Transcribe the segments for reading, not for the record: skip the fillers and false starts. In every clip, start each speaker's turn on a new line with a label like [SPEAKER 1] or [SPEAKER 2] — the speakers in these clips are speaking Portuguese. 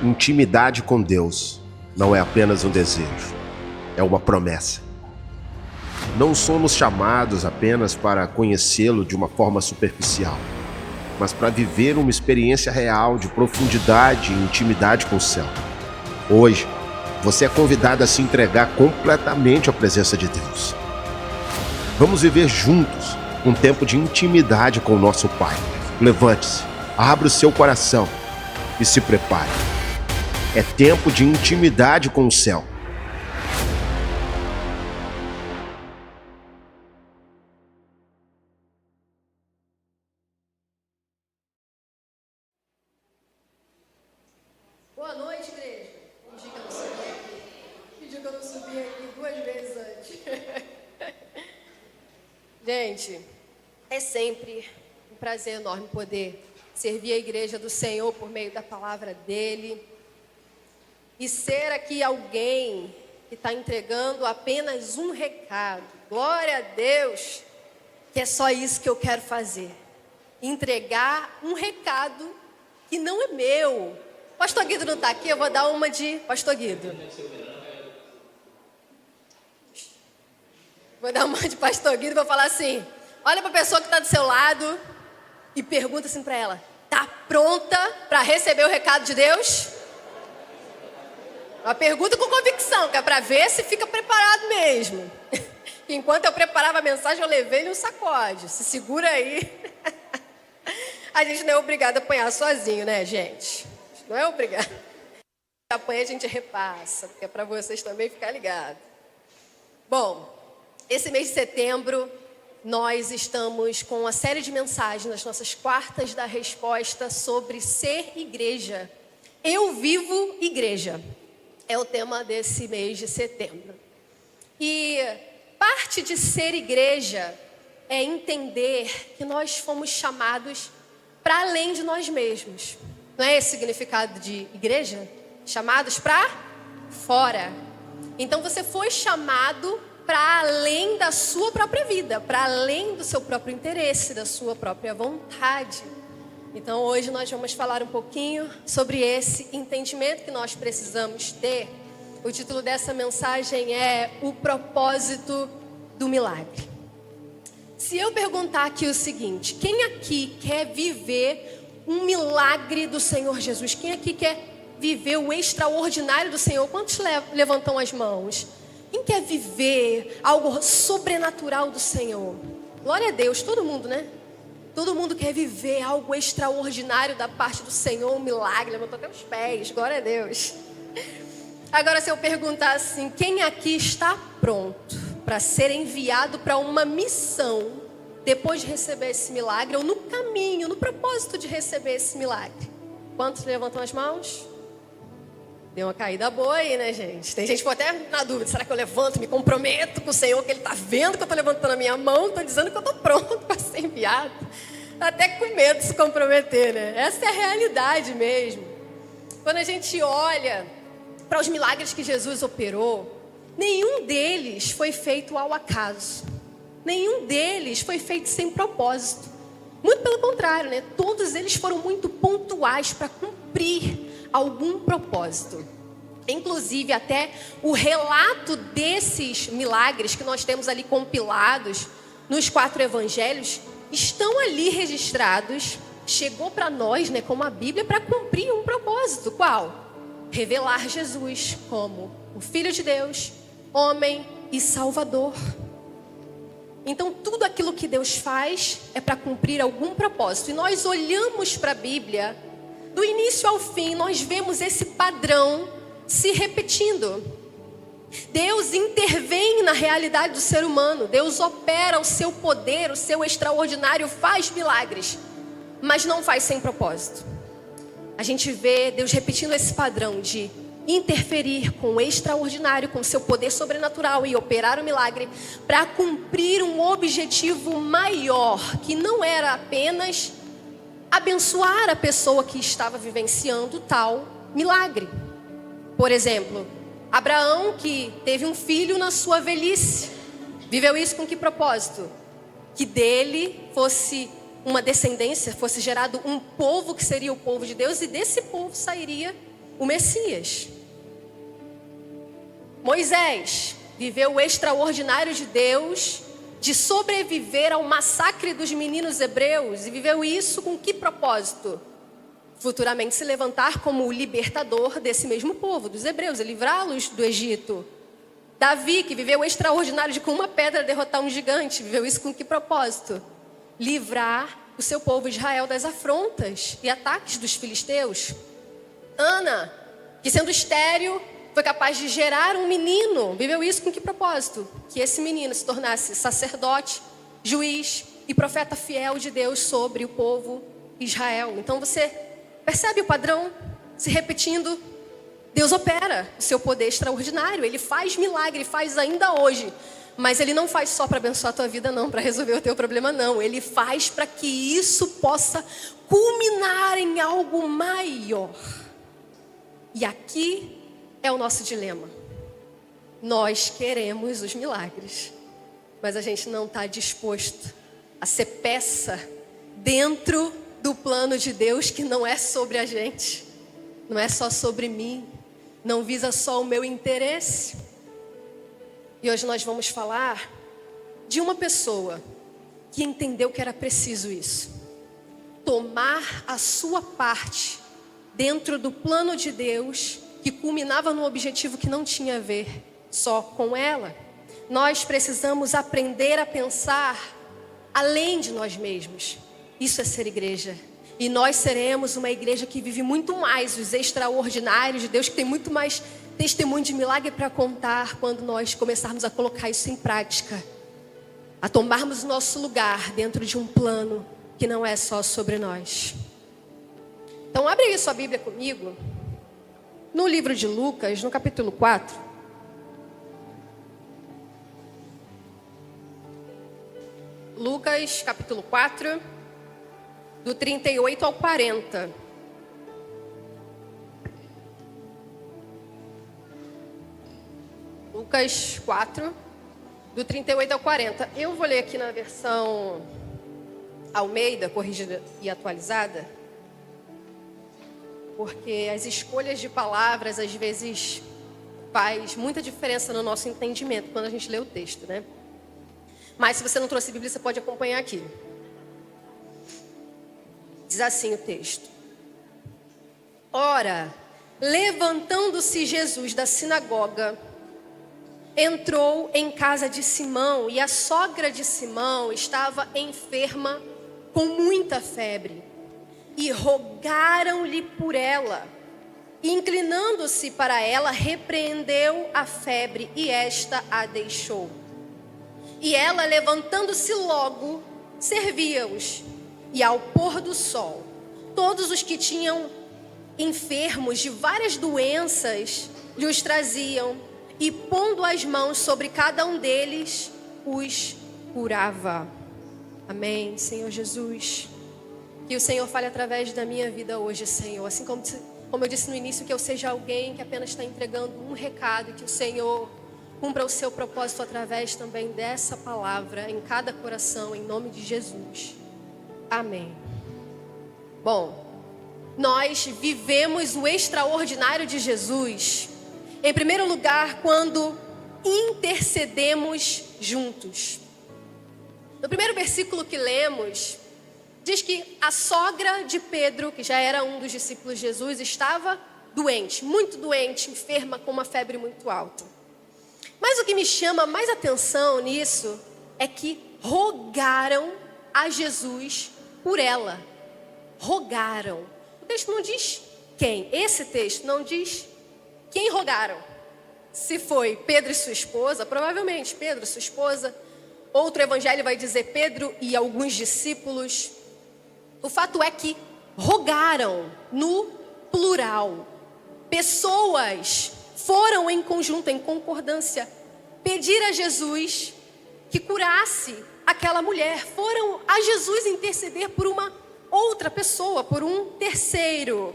[SPEAKER 1] Intimidade com Deus não é apenas um desejo, é uma promessa. Não somos chamados apenas para conhecê-lo de uma forma superficial, mas para viver uma experiência real de profundidade e intimidade com o céu. Hoje, você é convidado a se entregar completamente à presença de Deus. Vamos viver juntos um tempo de intimidade com o nosso Pai. Levante-se, abra o seu coração e se prepare. É tempo de intimidade com o céu.
[SPEAKER 2] Boa noite, igreja. Fingi que eu não subi aqui. Fingi que eu não subi aqui 2 vezes antes. Gente, é sempre um prazer enorme poder servir a igreja do Senhor por meio da palavra dele. E ser aqui alguém que está entregando apenas um recado. Glória a Deus, que é só isso que eu quero fazer. Entregar um recado que não é meu. Pastor Guido não está aqui, eu vou dar uma de Pastor Guido. Vou dar uma de Pastor Guido e vou falar assim: olha para a pessoa que está do seu lado e pergunta assim para ela: está pronta para receber o recado de Deus? Uma pergunta com convicção, que é para ver se fica preparado mesmo. Enquanto eu preparava a mensagem, eu levei-lhe um sacode. Se segura aí. A gente não é obrigado a apanhar sozinho, né, gente? Não é obrigado. Se apanha, a gente repassa, porque é para vocês também ficar ligados. Bom, esse mês de setembro, nós estamos com uma série de mensagens nas nossas quartas da resposta sobre ser igreja. Eu vivo igreja. É o tema desse mês de setembro. E parte de ser igreja é entender que nós fomos chamados para além de nós mesmos. Não é esse o significado de igreja? Chamados para fora. Então você foi chamado para além da sua própria vida, para além do seu próprio interesse, da sua própria vontade. Então hoje nós vamos falar um pouquinho sobre esse entendimento que nós precisamos ter. O título dessa mensagem é O Propósito do Milagre. Se eu perguntar aqui o seguinte: quem aqui quer viver um milagre do Senhor Jesus? Quem aqui quer viver o extraordinário do Senhor? Quantos levantam as mãos? Quem quer viver algo sobrenatural do Senhor? Glória a Deus, todo mundo, né? Todo mundo quer viver algo extraordinário da parte do Senhor, um milagre. Levantou até os pés, glória a Deus. Agora, se eu perguntar assim: quem aqui está pronto para ser enviado para uma missão depois de receber esse milagre, ou no caminho, no propósito de receber esse milagre? Quantos levantam as mãos? Deu uma caída boa aí, né, gente? Tem gente que ficou até na dúvida: será que eu levanto, me comprometo com o Senhor, que Ele está vendo que eu estou levantando a minha mão, estou dizendo que eu estou pronto para ser enviado? Até com medo de se comprometer, né? Essa é a realidade mesmo. Quando a gente olha para os milagres que Jesus operou, nenhum deles foi feito ao acaso. Nenhum deles foi feito sem propósito. Muito pelo contrário, né? Todos eles foram muito pontuais para cumprir algum propósito. Inclusive, até o relato desses milagres que nós temos ali compilados nos 4 evangelhos estão ali registrados. Chegou para nós, né, como a Bíblia, para cumprir um propósito. Qual? Revelar Jesus como o Filho de Deus, homem e Salvador. Então, tudo aquilo que Deus faz é para cumprir algum propósito. E nós olhamos para a Bíblia, do início ao fim, nós vemos esse padrão se repetindo. Deus intervém na realidade do ser humano. Deus opera o seu poder, o seu extraordinário, faz milagres, mas não faz sem propósito. A gente vê Deus repetindo esse padrão de interferir com o extraordinário, com o seu poder sobrenatural e operar o milagre para cumprir um objetivo maior, que não era apenas abençoar a pessoa que estava vivenciando tal milagre. Por exemplo, Abraão, que teve um filho na sua velhice, viveu isso com que propósito? Que dele fosse uma descendência, fosse gerado um povo que seria o povo de Deus, e desse povo sairia o Messias. Moisés viveu o extraordinário de Deus de sobreviver ao massacre dos meninos hebreus. E viveu isso com que propósito? Futuramente se levantar como o libertador desse mesmo povo, dos hebreus, e livrá-los do Egito. Davi, que viveu o extraordinário de com uma pedra derrotar um gigante, viveu isso com que propósito? Livrar o seu povo Israel das afrontas e ataques dos filisteus. Ana, que sendo estéril, foi capaz de gerar um menino, viveu isso com que propósito? Que esse menino se tornasse sacerdote, juiz e profeta fiel de Deus sobre o povo Israel. Então você percebe o padrão se repetindo? Deus opera o seu poder extraordinário, Ele faz milagre, faz ainda hoje. Mas Ele não faz só para abençoar a tua vida não, para resolver o teu problema não. Ele faz para que isso possa culminar em algo maior. E aqui é o nosso dilema. Nós queremos os milagres, mas a gente não está disposto a ser peça dentro do plano de Deus, que não é sobre a gente, não é só sobre mim, não visa só o meu interesse. E hoje nós vamos falar de uma pessoa que entendeu que era preciso isso. Tomar a sua parte dentro do plano de Deus, que culminava num objetivo que não tinha a ver só com ela. Nós precisamos aprender a pensar além de nós mesmos. Isso é ser igreja. E nós seremos uma igreja que vive muito mais os extraordinários de Deus, que tem muito mais testemunho de milagre para contar quando nós começarmos a colocar isso em prática. A tomarmos o nosso lugar dentro de um plano que não é só sobre nós. Então abre aí sua Bíblia comigo. No livro de Lucas, no capítulo 4. Lucas, capítulo 4, do 38 ao 40. Lucas 4, do 38 ao 40. Eu vou ler aqui na versão Almeida, corrigida e atualizada, porque as escolhas de palavras às vezes faz muita diferença no nosso entendimento quando a gente lê o texto, né? Mas se você não trouxe Bíblia, você pode acompanhar aqui. Diz assim o texto: Ora, levantando-se Jesus da sinagoga, entrou em casa de Simão, e a sogra de Simão estava enferma com muita febre. E rogaram-lhe por ela. E inclinando-se para ela, repreendeu a febre, e esta a deixou. E ela, levantando-se logo, servia-os. E ao pôr do sol, todos os que tinham enfermos de várias doenças lhes traziam, e pondo as mãos sobre cada um deles, os curava. Amém, Senhor Jesus. Que o Senhor fale através da minha vida hoje, Senhor. Assim como eu disse no início, que eu seja alguém que apenas está entregando um recado, e que o Senhor cumpra o seu propósito através também dessa palavra em cada coração, em nome de Jesus. Amém. Bom, nós vivemos o extraordinário de Jesus, em primeiro lugar, quando intercedemos juntos. No primeiro versículo que lemos, diz que a sogra de Pedro, que já era um dos discípulos de Jesus, estava doente, muito doente, enferma com uma febre muito alta. Mas o que me chama mais atenção nisso é que rogaram a Jesus por ela. Rogaram. O texto não diz quem. Esse texto não diz quem rogaram. Se foi Pedro e sua esposa, provavelmente Pedro e sua esposa. Outro evangelho vai dizer Pedro e alguns discípulos. O fato é que rogaram no plural. Pessoas foram em conjunto, em concordância, pedir a Jesus que curasse aquela mulher. Foram a Jesus interceder por uma outra pessoa, por um terceiro.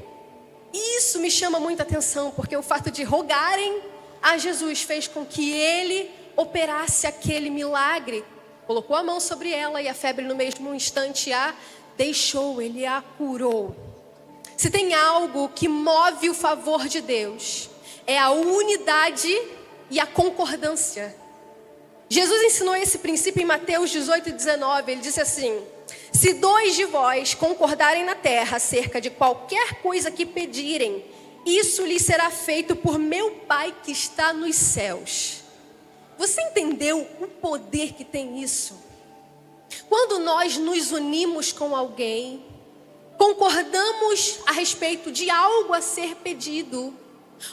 [SPEAKER 2] E isso me chama muita atenção, porque o fato de rogarem a Jesus fez com que ele operasse aquele milagre. Colocou a mão sobre ela e a febre no mesmo instante a deixou, ele a curou. Se tem algo que move o favor de Deus, é a unidade e a concordância. Jesus ensinou esse princípio em Mateus 18:19. Ele disse assim: se 2 de vós concordarem na terra acerca de qualquer coisa que pedirem, isso lhes será feito por meu Pai que está nos céus. Você entendeu o poder que tem isso? Quando nós nos unimos com alguém, concordamos a respeito de algo a ser pedido,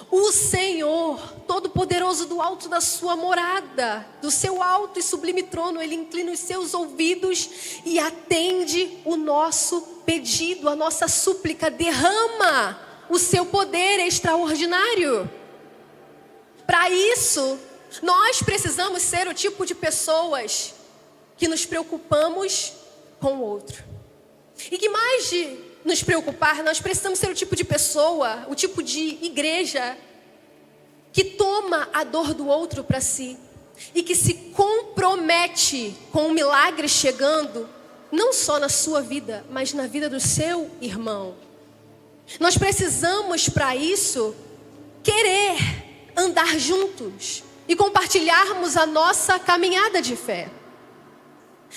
[SPEAKER 2] o Senhor Todo-Poderoso do alto da sua morada, do seu alto e sublime trono, Ele inclina os seus ouvidos e atende o nosso pedido, a nossa súplica, derrama o seu poder extraordinário. Para isso, nós precisamos ser o tipo de pessoas que nos preocupamos com o outro. E que mais de nos preocupar, nós precisamos ser o tipo de pessoa, o tipo de igreja que toma a dor do outro para si e que se compromete com o milagre chegando, não só na sua vida, mas na vida do seu irmão. Nós precisamos, para isso, querer andar juntos e compartilharmos a nossa caminhada de fé.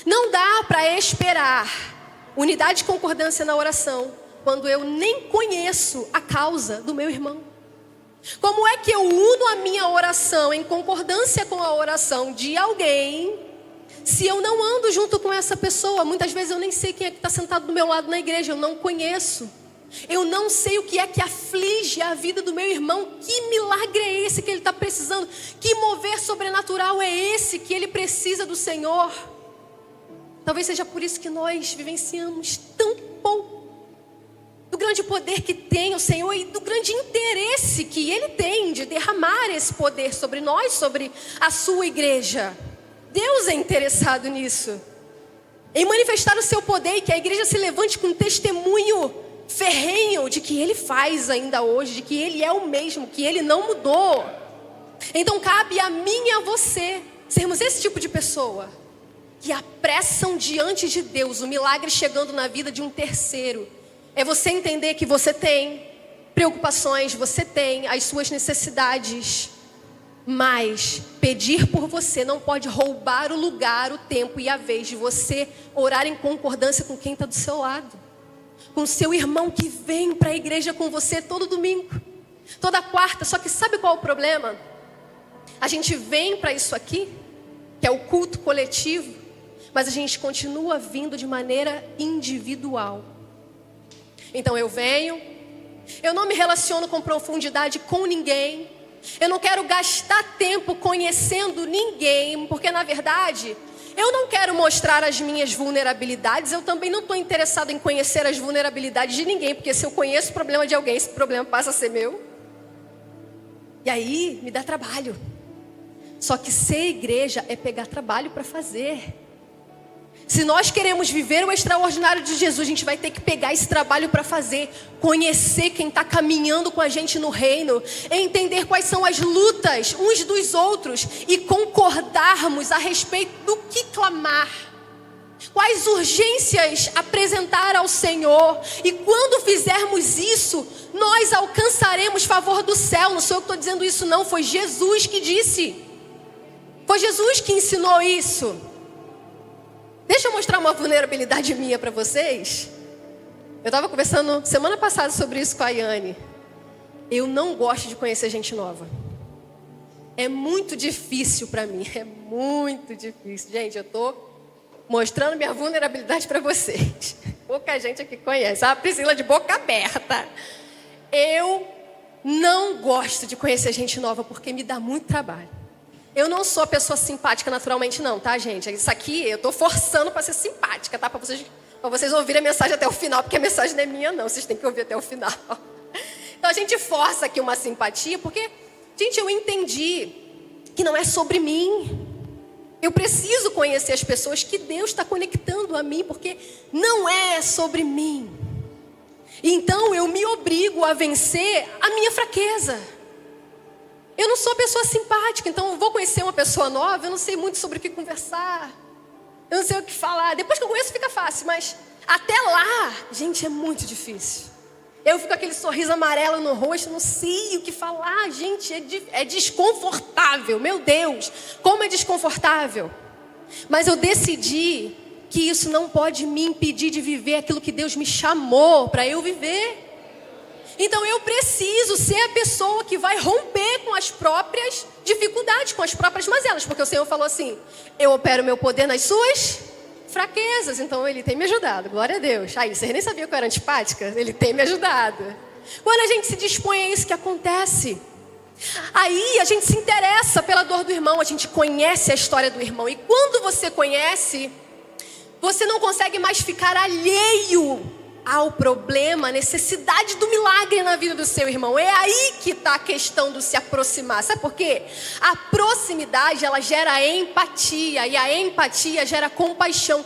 [SPEAKER 2] Não dá para esperar unidade e concordância na oração quando eu nem conheço a causa do meu irmão. Como é que eu uno a minha oração em concordância com a oração de alguém se eu não ando junto com essa pessoa? Muitas vezes eu nem sei quem é que está sentado do meu lado na igreja, eu não conheço. Eu não sei o que é que aflige a vida do meu irmão. Que milagre é esse que ele está precisando? Que mover sobrenatural é esse que ele precisa do Senhor? Talvez seja por isso que nós vivenciamos tão pouco do grande poder que tem o Senhor e do grande interesse que Ele tem de derramar esse poder sobre nós, sobre a sua igreja. Deus é interessado nisso, em manifestar o seu poder e que a igreja se levante com um testemunho ferrenho de que Ele faz ainda hoje, de que Ele é o mesmo, que Ele não mudou. Então cabe a mim e a você sermos esse tipo de pessoa que apressam diante de Deus o milagre chegando na vida de um terceiro. É você entender que você tem preocupações, você tem as suas necessidades, mas pedir por você não pode roubar o lugar, o tempo e a vez de você orar em concordância com quem está do seu lado, com o seu irmão que vem para a igreja com você todo domingo, toda quarta. Só que sabe qual é o problema? A gente vem para isso aqui, que é o culto coletivo, mas a gente continua vindo de maneira individual. Então eu venho, eu não me relaciono com profundidade com ninguém, eu não quero gastar tempo conhecendo ninguém, porque na verdade eu não quero mostrar as minhas vulnerabilidades, eu também não estou interessado em conhecer as vulnerabilidades de ninguém, porque se eu conheço o problema de alguém, esse problema passa a ser meu. E aí me dá trabalho. Só que ser igreja é pegar trabalho para fazer. Se nós queremos viver o extraordinário de Jesus, a gente vai ter que pegar esse trabalho para fazer, conhecer quem está caminhando com a gente no reino, entender quais são as lutas uns dos outros e concordarmos a respeito do que clamar, quais urgências apresentar ao Senhor. E quando fizermos isso, nós alcançaremos favor do céu. Não sou eu que estou dizendo isso não, foi Jesus que disse, foi Jesus que ensinou isso. Deixa eu mostrar uma vulnerabilidade minha para vocês. Eu estava conversando semana passada sobre isso com a Yane. Eu não gosto de conhecer gente nova. É muito difícil para mim. É muito difícil. Gente, eu estou mostrando minha vulnerabilidade para vocês. Pouca gente aqui conhece. A Priscila de boca aberta. Eu não gosto de conhecer gente nova porque me dá muito trabalho. Eu não sou a pessoa simpática naturalmente não, tá, gente? Isso aqui eu tô forçando para ser simpática, tá? Para vocês ouvirem a mensagem até o final, porque a mensagem não é minha não, vocês têm que ouvir até o final. Então a gente força aqui uma simpatia, porque, gente, eu entendi que não é sobre mim. Eu preciso conhecer as pessoas que Deus está conectando a mim, porque não é sobre mim. Então eu me obrigo a vencer a minha fraqueza. Eu não sou uma pessoa simpática, então eu vou conhecer uma pessoa nova, eu não sei muito sobre o que conversar, eu não sei o que falar. Depois que eu conheço fica fácil, mas até lá, gente, é muito difícil. Eu fico com aquele sorriso amarelo no rosto, não sei o que falar, gente, é desconfortável, meu Deus, como é desconfortável. Mas eu decidi que isso não pode me impedir de viver aquilo que Deus me chamou para eu viver. Então eu preciso ser a pessoa que vai romper com as próprias dificuldades, com as próprias mazelas, porque o Senhor falou assim, eu opero meu poder nas suas fraquezas, então Ele tem me ajudado, glória a Deus. Aí, vocês nem sabiam que eu era antipática? Ele tem me ajudado. Quando a gente se dispõe, é isso que acontece. Aí a gente se interessa pela dor do irmão, a gente conhece a história do irmão. E quando você conhece, você não consegue mais ficar alheio ao problema, a necessidade do milagre na vida do seu irmão. É aí que está a questão do se aproximar. Sabe por quê? A proximidade, ela gera empatia. E a empatia gera compaixão.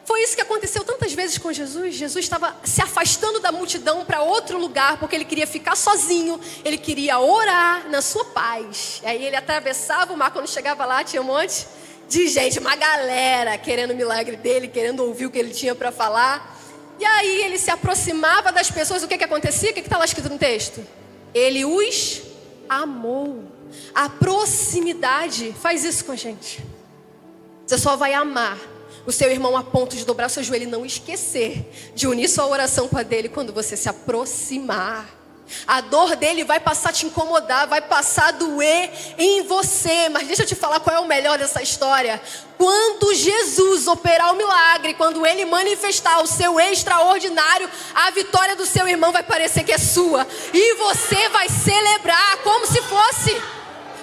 [SPEAKER 2] Foi isso que aconteceu tantas vezes com Jesus. Jesus estava se afastando da multidão para outro lugar, porque ele queria ficar sozinho. Ele queria orar na sua paz. Aí ele atravessava o mar. Quando chegava lá, tinha um monte de gente, uma galera querendo o milagre dele, querendo ouvir o que ele tinha para falar. E aí ele se aproximava das pessoas. O que acontecia? O que está lá escrito no texto? Ele os amou. A proximidade faz isso com a gente. Você só vai amar o seu irmão a ponto de dobrar o seu joelho e não esquecer de unir sua oração com a dele quando você se aproximar. A dor dele vai passar a te incomodar, vai passar a doer em você. Mas deixa eu te falar qual é o melhor dessa história. Quando Jesus operar o milagre, quando ele manifestar o seu extraordinário, a vitória do seu irmão vai parecer que é sua. E você vai celebrar como se fosse,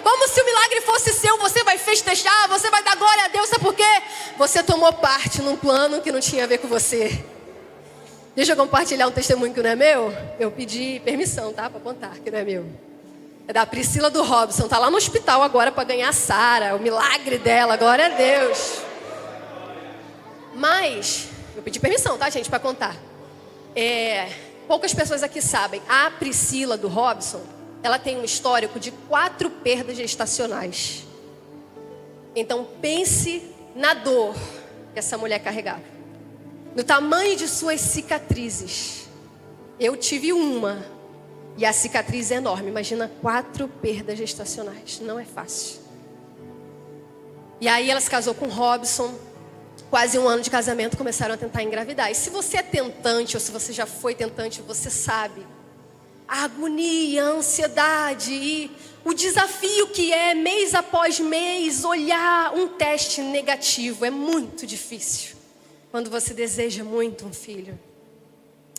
[SPEAKER 2] como se o milagre fosse seu. Você vai festejar, você vai dar glória a Deus. Sabe por quê? Você tomou parte num plano que não tinha a ver com você. Deixa eu compartilhar um testemunho que não é meu. Eu pedi permissão, tá? Para contar, que não é meu. É da Priscila do Robson. Tá lá no hospital agora para ganhar a Sara. O milagre dela, glória a Deus. Mas, eu pedi permissão, tá, gente? Para contar. Poucas pessoas aqui sabem. A Priscila do Robson, ela tem um histórico de 4 perdas gestacionais. Então, pense na dor que essa mulher carregava. No tamanho de suas cicatrizes. Eu tive uma. E a cicatriz é enorme. Imagina 4 perdas gestacionais. Não é fácil. E aí ela se casou com o Robson. Quase 1 ano de casamento, começaram a tentar engravidar. E se você é tentante, ou se você já foi tentante, você sabe a agonia, a ansiedade e o desafio que é, mês após mês, olhar um teste negativo. É muito difícil quando você deseja muito um filho.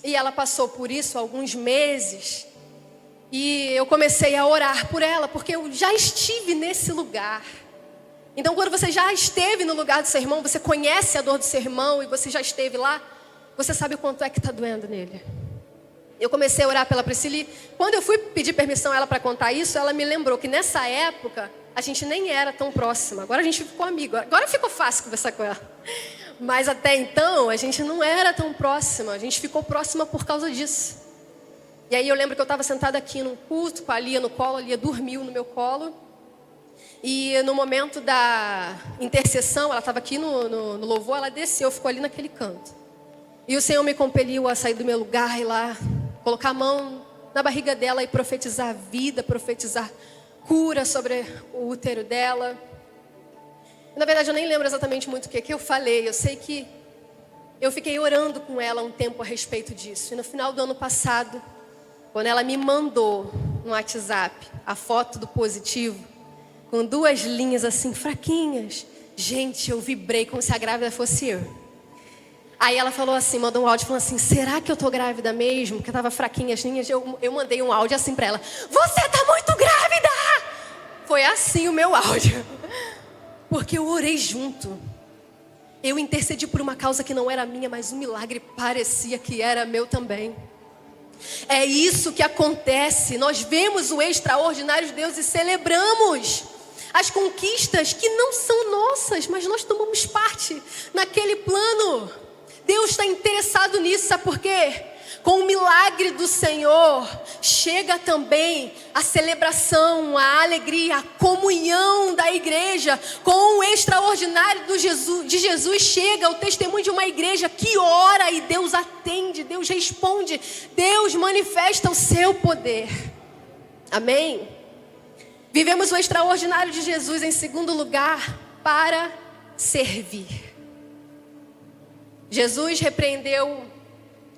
[SPEAKER 2] E ela passou por isso há alguns meses. E eu comecei a orar por ela, porque eu já estive nesse lugar. Então, quando você já esteve no lugar do seu irmão, você conhece a dor do seu irmão e você já esteve lá, você sabe o quanto é que está doendo nele. Eu comecei a orar pela Priscila e quando eu fui pedir permissão a ela para contar isso, ela me lembrou que nessa época a gente nem era tão próxima. Agora a gente ficou amigo. Agora ficou fácil conversar com ela. Mas até então a gente não era tão próxima. A gente ficou próxima por causa disso. E aí eu lembro que eu estava sentada aqui num culto com a Lia no colo. A Lia dormiu no meu colo. E no momento da intercessão, ela estava aqui no louvor, ela desceu, ficou ali naquele canto. E o Senhor me compeliu a sair do meu lugar e lá colocar a mão na barriga dela e profetizar vida, profetizar cura sobre o útero dela. Na verdade, eu nem lembro exatamente muito o que eu falei. Eu sei que eu fiquei orando com ela um tempo a respeito disso. E no final do ano passado, quando ela me mandou no WhatsApp a foto do positivo, com 2 linhas assim, fraquinhas. Gente, eu vibrei como se a grávida fosse eu. Aí ela falou assim, mandou um áudio falando assim, será que eu tô grávida mesmo? Porque eu tava fraquinha as linhas. Eu mandei um áudio assim pra ela, você tá muito grávida! Foi assim o meu áudio. Porque eu orei junto. Eu intercedi por uma causa que não era minha, mas o milagre parecia que era meu também. É isso que acontece. Nós vemos o extraordinário de Deus e celebramos as conquistas que não são nossas, mas nós tomamos parte naquele plano. Deus está interessado nisso, sabe por quê? Com o milagre milagre do Senhor, chega também a celebração, a alegria, a comunhão da igreja. Com o extraordinário de Jesus chega o testemunho de uma igreja que ora e Deus atende, Deus responde, Deus manifesta o seu poder. Amém? Vivemos o extraordinário de Jesus em segundo lugar, para servir. Jesus repreendeu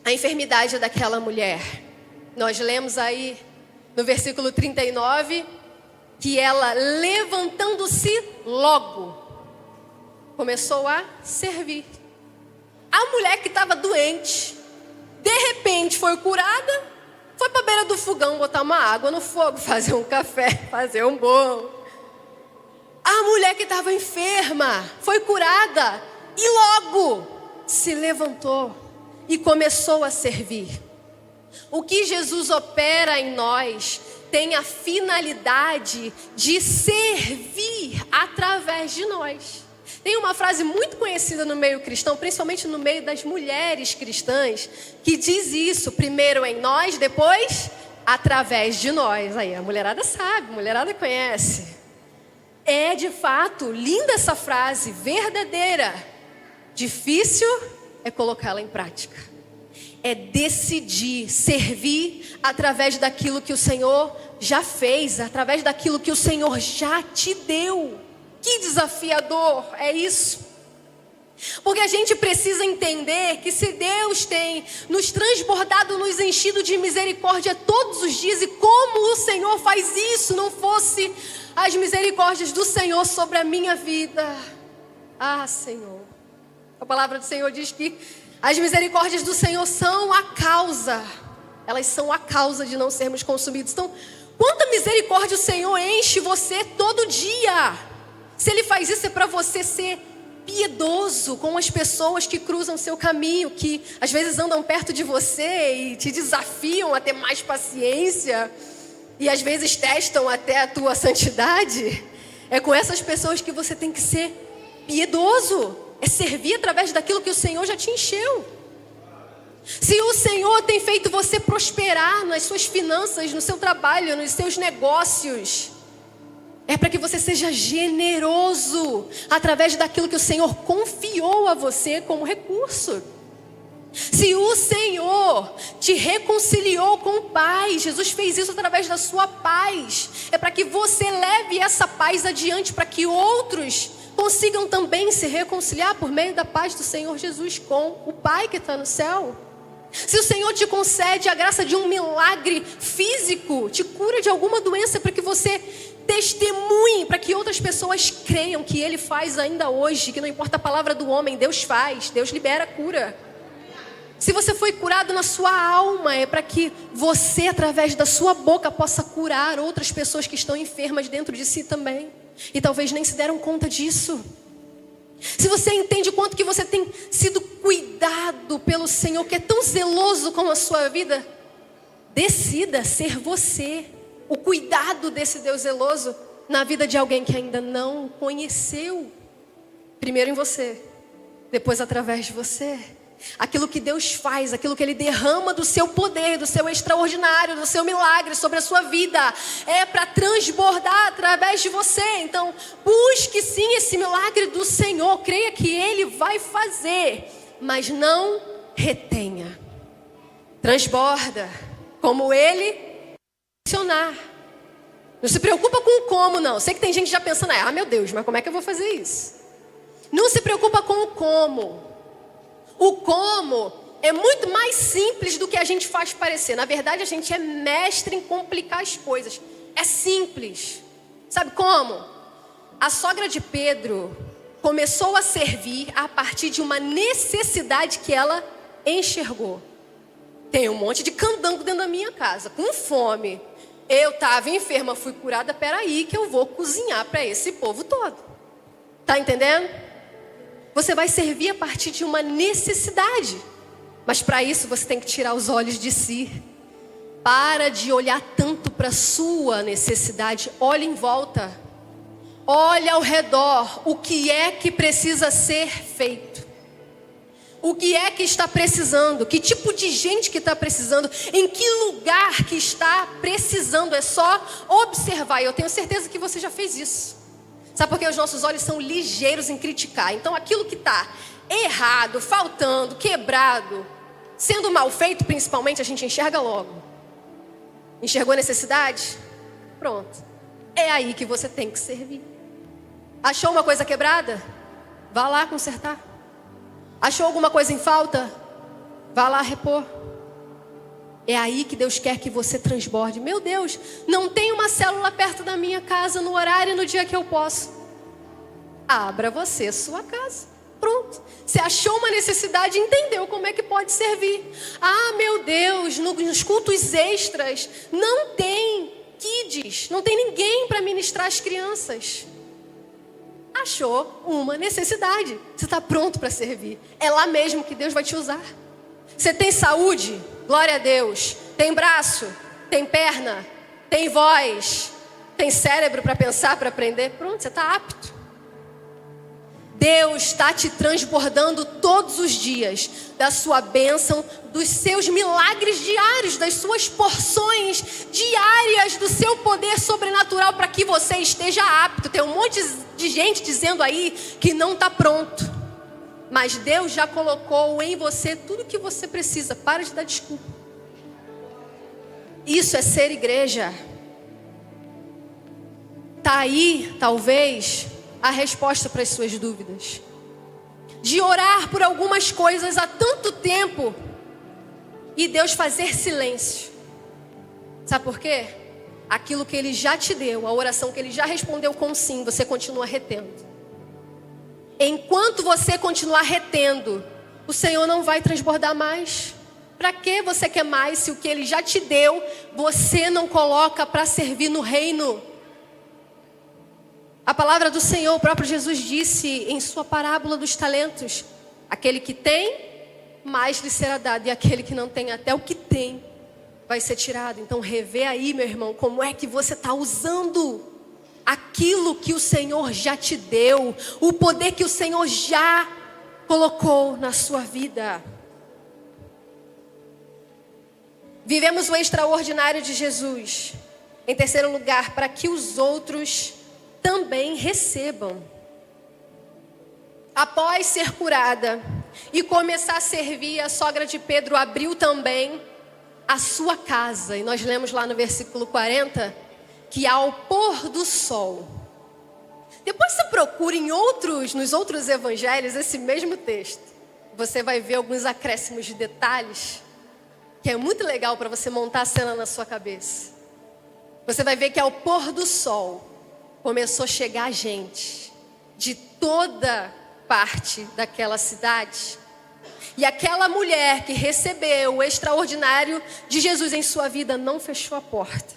[SPEAKER 2] a enfermidade daquela mulher. Nós lemos aí no versículo 39 que ela, levantando-se logo, começou a servir. A mulher que estava doente, de repente foi curada, foi para a beira do fogão botar uma água no fogo, fazer um café, fazer um bolo. A mulher que estava enferma foi curada e logo se levantou e começou a servir. O que Jesus opera em nós tem a finalidade de servir através de nós. Tem uma frase muito conhecida no meio cristão, principalmente no meio das mulheres cristãs, que diz isso: primeiro em nós, depois através de nós. Aí a mulherada sabe, a mulherada conhece. É de fato linda essa frase, verdadeira. Difícil é colocá-la em prática. É decidir servir através daquilo que o Senhor já fez, através daquilo que o Senhor já te deu. Que desafiador é isso. Porque a gente precisa entender que se Deus tem nos transbordado, nos enchido de misericórdia todos os dias, e como o Senhor faz isso, não fosse as misericórdias do Senhor sobre a minha vida. Ah, Senhor. A palavra do Senhor diz que as misericórdias do Senhor são a causa. Elas são a causa de não sermos consumidos. Então, quanta misericórdia o Senhor enche você todo dia. Se Ele faz isso é para você ser piedoso com as pessoas que cruzam seu caminho, que às vezes andam perto de você e te desafiam a ter mais paciência, e às vezes testam até a tua santidade. É com essas pessoas que você tem que ser piedoso. É servir através daquilo que o Senhor já te encheu. Se o Senhor tem feito você prosperar nas suas finanças, no seu trabalho, nos seus negócios, é para que você seja generoso através daquilo que o Senhor confiou a você como recurso. Se o Senhor te reconciliou com o Pai, Jesus fez isso através da sua paz, é para que você leve essa paz adiante, para que outros consigam também se reconciliar por meio da paz do Senhor Jesus com o Pai que está no céu. Se o Senhor te concede a graça de um milagre físico, te cura de alguma doença, para que você testemunhe, para que outras pessoas creiam que Ele faz ainda hoje, que não importa a palavra do homem, Deus faz, Deus libera a cura. Se você foi curado na sua alma, é para que você, através da sua boca, possa curar outras pessoas que estão enfermas dentro de si também, e talvez nem se deram conta disso. Se você entende o quanto que você tem sido cuidado pelo Senhor, que é tão zeloso com a sua vida, decida ser você o cuidado desse Deus zeloso na vida de alguém que ainda não conheceu. Primeiro em você, depois através de você. Aquilo que Deus faz, aquilo que Ele derrama do seu poder, do seu extraordinário, do seu milagre sobre a sua vida, é para transbordar através de você. Então, busque sim esse milagre do Senhor, creia que Ele vai fazer, mas não retenha. Transborda, como Ele funcionar. Não se preocupa com o como, não. Sei que tem gente já pensando, ah, meu Deus, mas como é que eu vou fazer isso? Não se preocupa com o como. O como é muito mais simples do que a gente faz parecer. Na verdade, a gente é mestre em complicar as coisas. É simples. Sabe como? A sogra de Pedro começou a servir a partir de uma necessidade que ela enxergou. Tem um monte de candango dentro da minha casa, com fome. Eu estava enferma, fui curada, peraí que eu vou cozinhar para esse povo todo. Tá entendendo? Você vai servir a partir de uma necessidade. Mas para isso você tem que tirar os olhos de si. Para de olhar tanto para a sua necessidade. Olhe em volta. Olhe ao redor. O que é que precisa ser feito? o que é que está precisando, que tipo de gente que está precisando, em que lugar que está precisando. É só observar, e eu tenho certeza que você já fez isso. Sabe por quê? Os nossos olhos são ligeiros em criticar. Então aquilo que está errado, faltando, quebrado, sendo mal feito principalmente, a gente enxerga logo. Enxergou a necessidade? Pronto. É aí que você tem que servir. Achou uma coisa quebrada? Vá lá consertar. Achou alguma coisa em falta? Vá lá repor. É aí que Deus quer que você transborde. Meu Deus, não tem uma célula perto da minha casa no horário e no dia que eu posso. Abra você sua casa. Pronto. Você achou uma necessidade e entendeu como é que pode servir. Ah, meu Deus, nos cultos extras não tem kids, não tem ninguém para ministrar as crianças. Achou uma necessidade. Você está pronto para servir. É lá mesmo que Deus vai te usar. Você tem saúde? Glória a Deus. Tem braço? Tem perna? Tem voz? Tem cérebro para pensar, para aprender? Pronto, você está apto. Deus está te transbordando todos os dias da sua bênção, dos seus milagres diários, das suas porções diárias do seu poder sobrenatural para que você esteja apto. Tem um monte de gente dizendo aí que não está pronto, mas Deus já colocou em você tudo o que você precisa. Para de dar desculpa. Isso é ser igreja. Está aí, talvez, a resposta para as suas dúvidas. De orar por algumas coisas há tanto tempo e Deus fazer silêncio. Sabe por quê? Aquilo que Ele já te deu, a oração que Ele já respondeu com sim, você continua retendo. Enquanto você continuar retendo, o Senhor não vai transbordar mais. Para que você quer mais se o que Ele já te deu, você não coloca para servir no reino? A palavra do Senhor, o próprio Jesus disse em sua parábola dos talentos: aquele que tem, mais lhe será dado, e aquele que não tem, até o que tem vai ser tirado. Então revê aí, meu irmão, como é que você está usando aquilo que o Senhor já te deu, o poder que o Senhor já colocou na sua vida. Vivemos o extraordinário de Jesus. Em terceiro lugar, para que os outros também recebam. Após ser curada e começar a servir, a sogra de Pedro abriu também a sua casa. E nós lemos lá no versículo 40, que ao pôr do sol. Depois você procura nos outros evangelhos esse mesmo texto. Você vai ver alguns acréscimos de detalhes, que é muito legal para você montar a cena na sua cabeça. Você vai ver que ao pôr do sol começou a chegar gente de toda parte daquela cidade. E aquela mulher que recebeu o extraordinário de Jesus em sua vida não fechou a porta.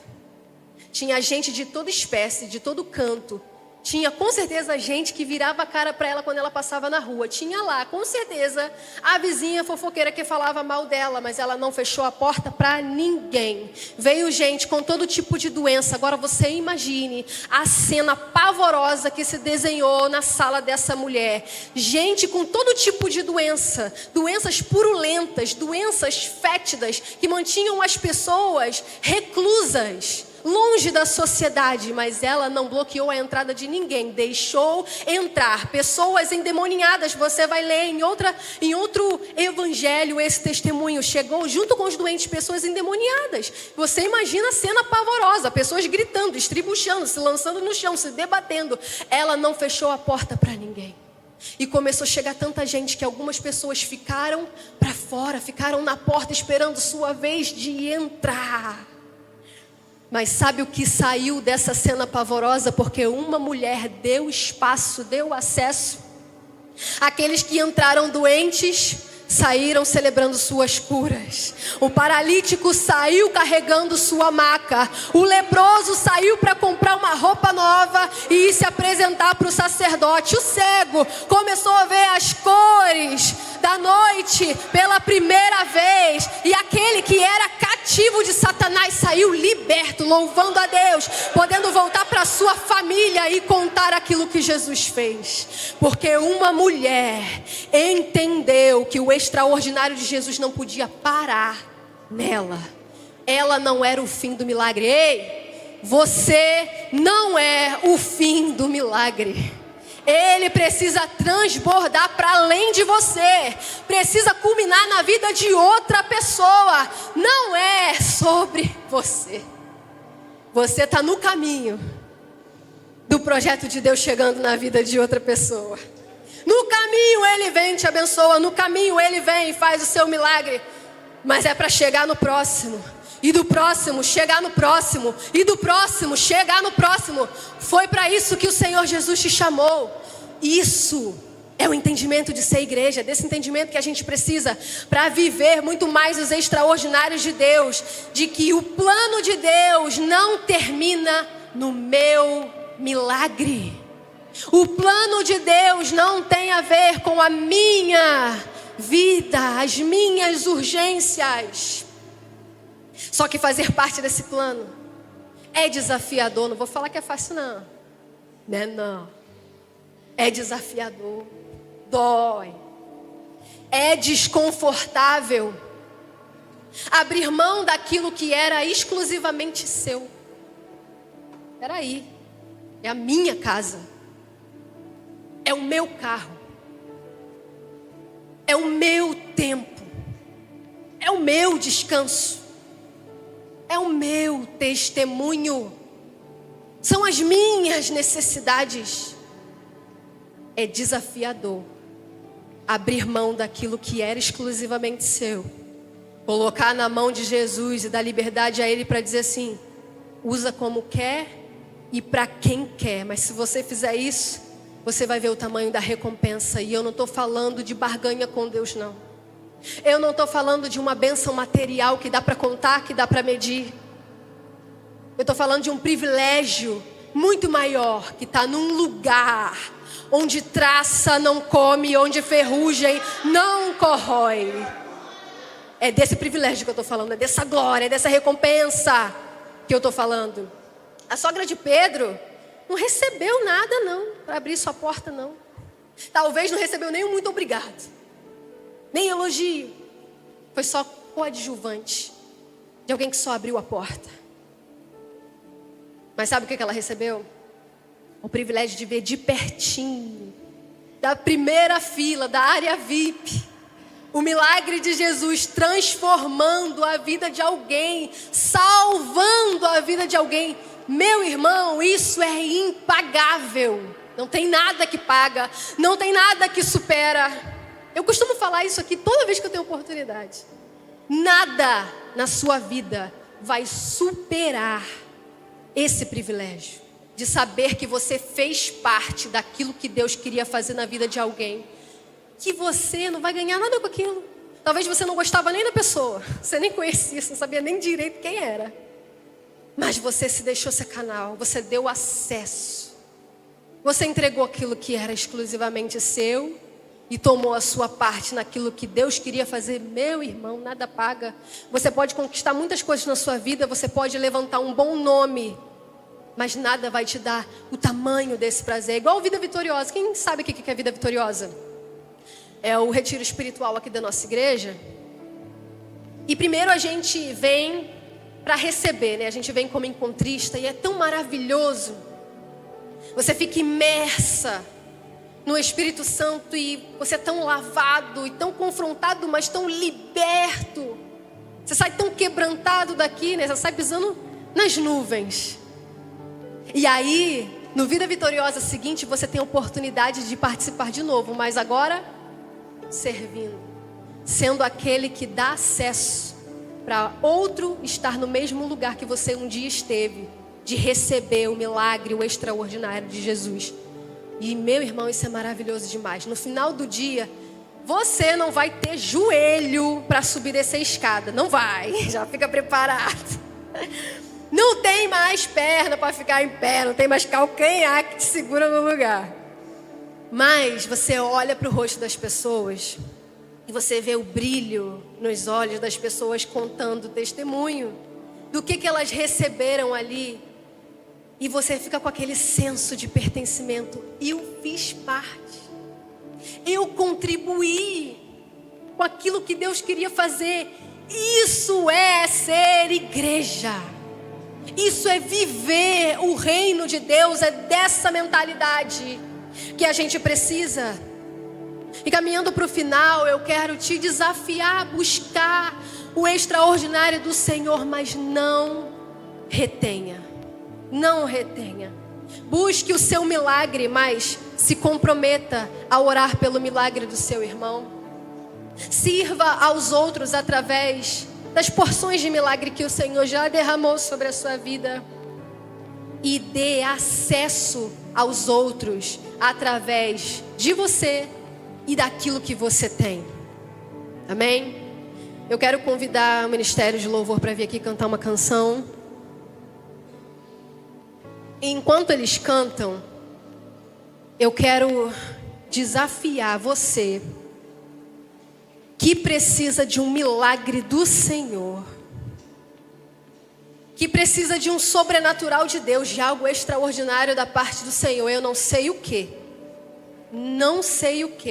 [SPEAKER 2] Tinha gente de toda espécie, de todo canto. Tinha com certeza gente que virava a cara para ela quando ela passava na rua. Tinha lá, com certeza, a vizinha fofoqueira que falava mal dela, mas ela não fechou a porta para ninguém. Veio gente com todo tipo de doença. Agora você imagine a cena pavorosa que se desenhou na sala dessa mulher. Gente com todo tipo de doença, doenças purulentas, doenças fétidas, que mantinham as pessoas reclusas, longe da sociedade, mas ela não bloqueou a entrada de ninguém, deixou entrar pessoas endemoniadas. Você vai ler em outro evangelho esse testemunho. Chegou junto com os doentes pessoas endemoniadas. Você imagina a cena pavorosa, pessoas gritando, estribuchando, se lançando no chão, se debatendo. Ela não fechou a porta para ninguém. E começou a chegar tanta gente que algumas pessoas ficaram para fora, ficaram na porta esperando sua vez de entrar. Mas sabe o que saiu dessa cena pavorosa? Porque uma mulher deu espaço, deu acesso. Aqueles que entraram doentes saíram celebrando suas curas. O paralítico saiu carregando sua maca. O leproso saiu para comprar uma roupa nova e se apresentar para o sacerdote. O cego começou a ver as cores da noite pela primeira vez. E aquele que era cativo de Satanás saiu liberto, louvando a Deus, podendo voltar para sua família e contar aquilo que Jesus fez. Porque uma mulher entendeu que o extraordinário de Jesus não podia parar nela. Ela não era o fim do milagre. Ei, você não é o fim do milagre. Ele precisa transbordar para além de você. Precisa culminar na vida de outra pessoa. Não é sobre você. Você está no caminho do projeto de Deus chegando na vida de outra pessoa. No caminho Ele vem e te abençoa. No caminho Ele vem e faz o seu milagre. Mas é para chegar no próximo. E do próximo chegar no próximo. E do próximo chegar no próximo. Foi para isso que o Senhor Jesus te chamou. Isso é o entendimento de ser igreja. Desse entendimento que a gente precisa para viver muito mais os extraordinários de Deus. De que o plano de Deus não termina no meu milagre. O plano de Deus não tem a ver com a minha vida, as minhas urgências. Só que fazer parte desse plano é desafiador. Não vou falar que é fácil não. Né? Não. É desafiador. Dói. É desconfortável. Abrir mão daquilo que era exclusivamente seu. Peraí. É a minha casa. É o meu carro. É o meu tempo. É o meu descanso. É o meu testemunho. São as minhas necessidades. É desafiador abrir mão daquilo que era exclusivamente seu. Colocar na mão de Jesus e dar liberdade a Ele para dizer assim: usa como quer e para quem quer. Mas se você fizer isso, você vai ver o tamanho da recompensa. E eu não estou falando de barganha com Deus, não. Eu não estou falando de uma bênção material que dá para contar, que dá para medir. Eu estou falando de um privilégio muito maior, que está num lugar onde traça não come, onde ferrugem não corrói. É desse privilégio que eu estou falando, é dessa glória, é dessa recompensa que eu estou falando. A sogra de Pedro não recebeu nada não, para abrir sua porta não. Talvez não recebeu nem um muito obrigado, nem elogio. Foi só coadjuvante de alguém que só abriu a porta. Mas sabe o que ela recebeu? O privilégio de ver de pertinho, da primeira fila, da área VIP, o milagre de Jesus transformando a vida de alguém, salvando a vida de alguém. Meu irmão, isso é impagável. Não tem nada que paga, não tem nada que supera. Eu costumo falar isso aqui toda vez que eu tenho oportunidade. Nada na sua vida vai superar esse privilégio de saber que você fez parte daquilo que Deus queria fazer na vida de alguém. Que você não vai ganhar nada com aquilo. Talvez você não gostava nem da pessoa, você nem conhecia, você não sabia nem direito quem era. Mas você se deixou ser canal, você deu acesso. Você entregou aquilo que era exclusivamente seu e tomou a sua parte naquilo que Deus queria fazer. Meu irmão, nada paga. Você pode conquistar muitas coisas na sua vida, você pode levantar um bom nome, mas nada vai te dar o tamanho desse prazer. Igual Vida Vitoriosa. Quem sabe o que é Vida Vitoriosa? É o retiro espiritual aqui da nossa igreja. E primeiro a gente vem para receber, né? A gente vem como encontrista e é tão maravilhoso. Você fica imersa no Espírito Santo e você é tão lavado e tão confrontado, mas tão liberto. Você sai tão quebrantado daqui, né? Você sai pisando nas nuvens. E aí, no Vida Vitoriosa seguinte, você tem a oportunidade de participar de novo, mas agora servindo, sendo aquele que dá acesso para outro estar no mesmo lugar que você um dia esteve, de receber o milagre, o extraordinário de Jesus. E meu irmão, isso é maravilhoso demais. No final do dia, você não vai ter joelho para subir essa escada, não vai, já fica preparado. Não tem mais perna para ficar em pé, não tem mais calcanhar que te segura no lugar. Mas você olha para o rosto das pessoas e você vê o brilho nos olhos das pessoas contando o testemunho do que elas receberam ali. E você fica com aquele senso de pertencimento. E eu fiz parte. Eu contribuí com aquilo que Deus queria fazer. Isso é ser igreja. Isso é viver o reino de Deus. É dessa mentalidade que a gente precisa. E caminhando para o final, eu quero te desafiar a buscar o extraordinário do Senhor, mas não retenha. Não retenha. Busque o seu milagre, mas se comprometa a orar pelo milagre do seu irmão. Sirva aos outros através das porções de milagre que o Senhor já derramou sobre a sua vida. E dê acesso aos outros através de você e daquilo que você tem. Amém? Eu quero convidar o Ministério de Louvor para vir aqui cantar uma canção. E enquanto eles cantam, eu quero desafiar você que precisa de um milagre do Senhor, que precisa de um sobrenatural de Deus, de algo extraordinário da parte do Senhor. Eu não sei o que,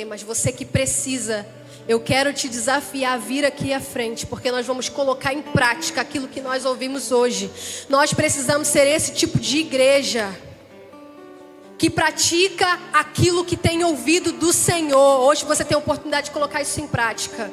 [SPEAKER 2] mas você que precisa, eu quero te desafiar a vir aqui à frente, porque nós vamos colocar em prática aquilo que nós ouvimos hoje. Nós precisamos ser esse tipo de igreja que pratica aquilo que tem ouvido do Senhor. Hoje você tem a oportunidade de colocar isso em prática.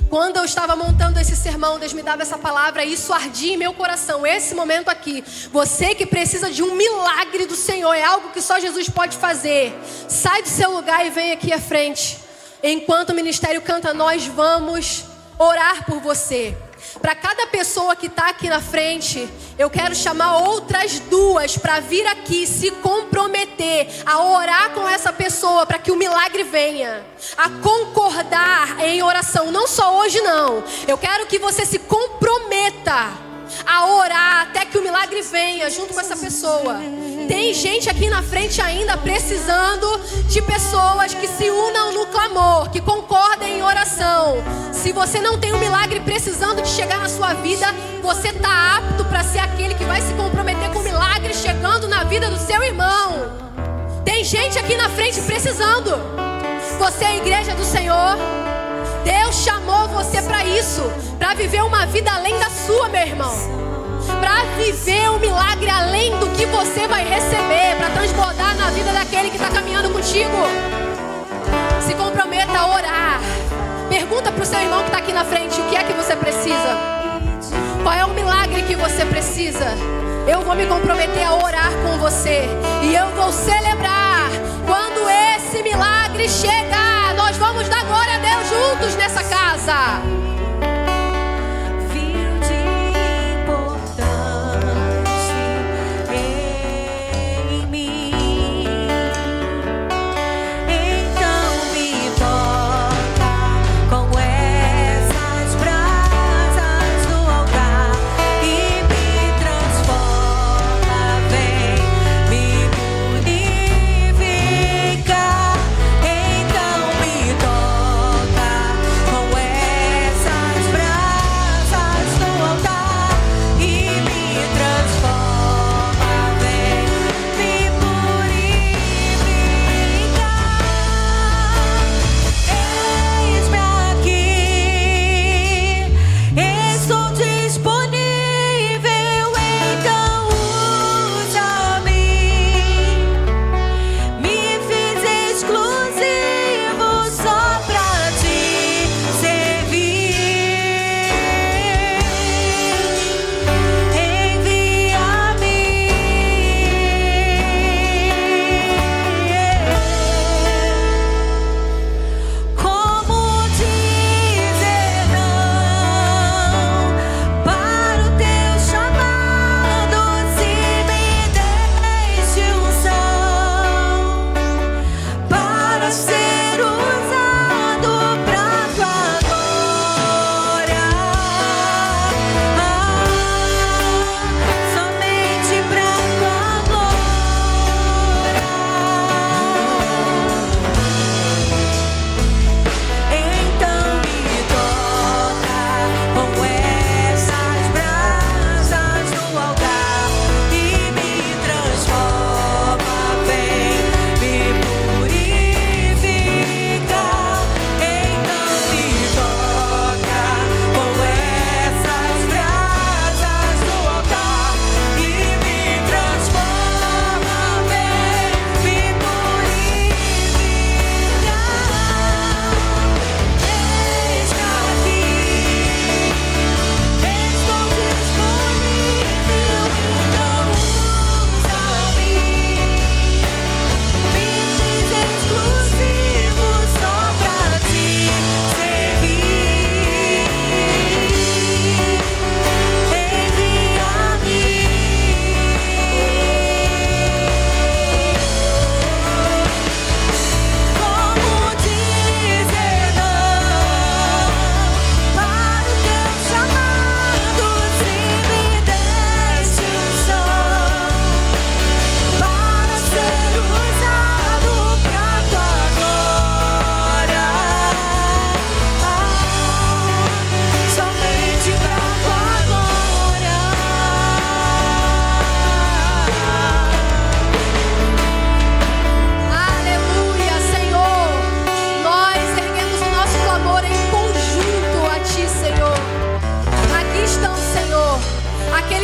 [SPEAKER 2] Quando eu estava montando esse sermão, Deus me dava essa palavra e isso ardia em meu coração. Esse momento aqui, você que precisa de um milagre do Senhor, é algo que só Jesus pode fazer. Sai do seu lugar e vem aqui à frente. Enquanto o ministério canta, nós vamos orar por você. Para cada pessoa que está aqui na frente, eu quero chamar outras duas para vir aqui se comprometer a orar com essa pessoa para que o milagre venha, a concordar em oração. Não só hoje não, eu quero que você se comprometa a orar até que o milagre venha junto com essa pessoa. Tem gente aqui na frente ainda precisando de pessoas que se unam no clamor, que concordem em oração. Se você não tem um milagre precisando de chegar na sua vida, você está apto para ser aquele que vai se comprometer com o milagre chegando na vida do seu irmão. Tem gente aqui na frente precisando. Você é a igreja do Senhor. Deus chamou você para isso, para viver uma vida além da sua, meu irmão. Para viver um milagre além do que você vai receber, para transbordar na vida daquele que está caminhando contigo. Se comprometa a orar. Pergunta para o seu irmão que está aqui na frente, o que é que você precisa? Qual é o milagre que você precisa? Eu vou me comprometer a orar com você. E eu vou celebrar quando esse milagre chegar. Nós vamos dar glória a Deus juntos nessa casa.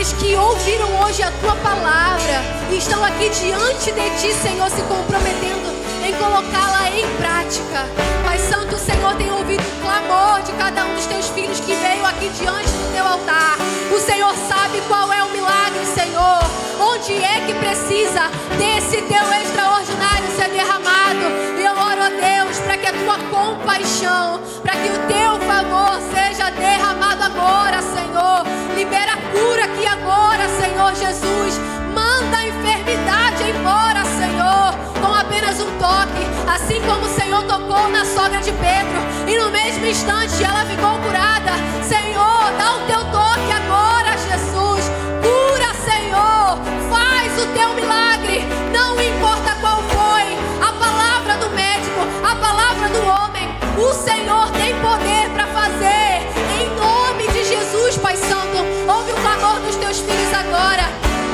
[SPEAKER 2] aqueles que ouviram hoje a Tua palavra e estão aqui diante de Ti, Senhor, se comprometendo em colocá-la em prática. Pai Santo, o Senhor tem ouvido o clamor de cada um dos Teus filhos que veio aqui diante do Teu altar. O Senhor sabe qual é o milagre, Senhor. Onde é que precisa desse Teu extraordinário ser derramado? E eu oro a Deus para que a Tua compaixão, para que o Teu favor seja derramado agora, Senhor. Libera a cura aqui agora, Senhor Jesus. Manda a enfermidade embora, Senhor, com apenas um toque. Assim como o Senhor tocou na sogra de Pedro e no mesmo instante ela ficou curada. Senhor, dá o Teu toque agora, Jesus. Cura, Senhor. Faz o Teu milagre. Não importa qual foi a palavra do médico, a palavra do homem. O Senhor tem poder para fazer. Em nome de Jesus, Pai Santo, ouve o clamor dos Teus filhos agora.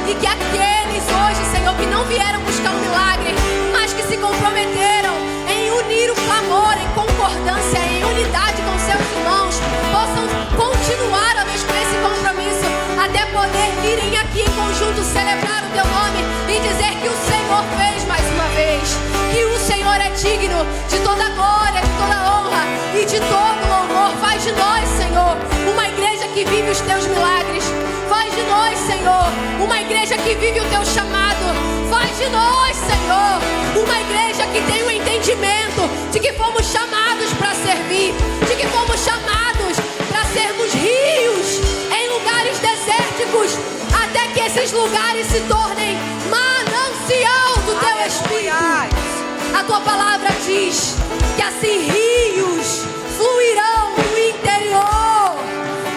[SPEAKER 2] E que aqueles hoje, Senhor, que não vieram buscar um milagre, mas que se comprometeram em unir o clamor, em concordância, em unidade com seus irmãos, possam continuar a vez com esse compromisso, até poder virem aqui em conjunto celebrar o Teu nome e dizer que o Senhor fez mais uma vez, que o Senhor é digno de toda glória, de toda honra e de todo louvor. Faz de nós, Senhor, uma igreja que vive os Teus milagres. Faz de nós, Senhor, uma igreja que vive o Teu chamado. Faz de nós, Senhor, uma igreja que tem o entendimento de que fomos chamados para servir, de que fomos chamados para sermos rios em lugares desérticos, até que esses lugares se tornem manancial do Teu Espírito. A Tua palavra diz que assim rios fluirão no interior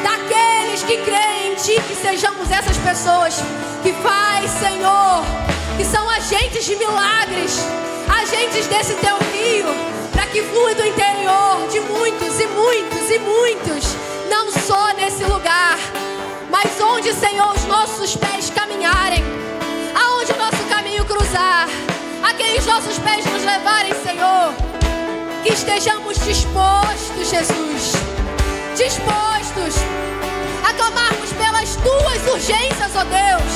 [SPEAKER 2] daqueles que creem em Ti. Que sejamos essas pessoas que faz, Senhor, que são agentes de milagres, agentes desse Teu rio, para que flua do interior de muitos e muitos e muitos, não só nesse lugar, mas onde, Senhor, os nossos pés caminharem, aonde o nosso caminho cruzar, a quem os nossos pés nos levarem, Senhor, que estejamos dispostos, Jesus, dispostos a tomarmos pelas Tuas urgências, ó Deus,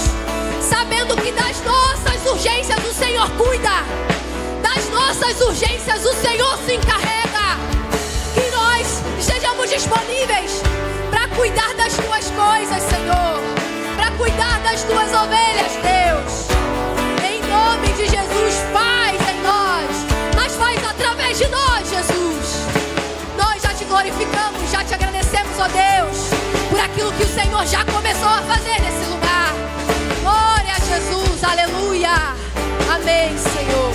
[SPEAKER 2] sabendo que das nossas urgências o Senhor cuida, das nossas urgências o Senhor se encarrega, que nós estejamos disponíveis para cuidar das Tuas coisas, Senhor, para cuidar das Tuas ovelhas, Deus. Em nome de Jesus, faz em nós, mas faz através de nós, Jesus. Nós já Te glorificamos, já Te agradecemos, ó Deus, por aquilo que o Senhor já começou a fazer nesse lugar. Glória a Jesus, aleluia. Amém, Senhor.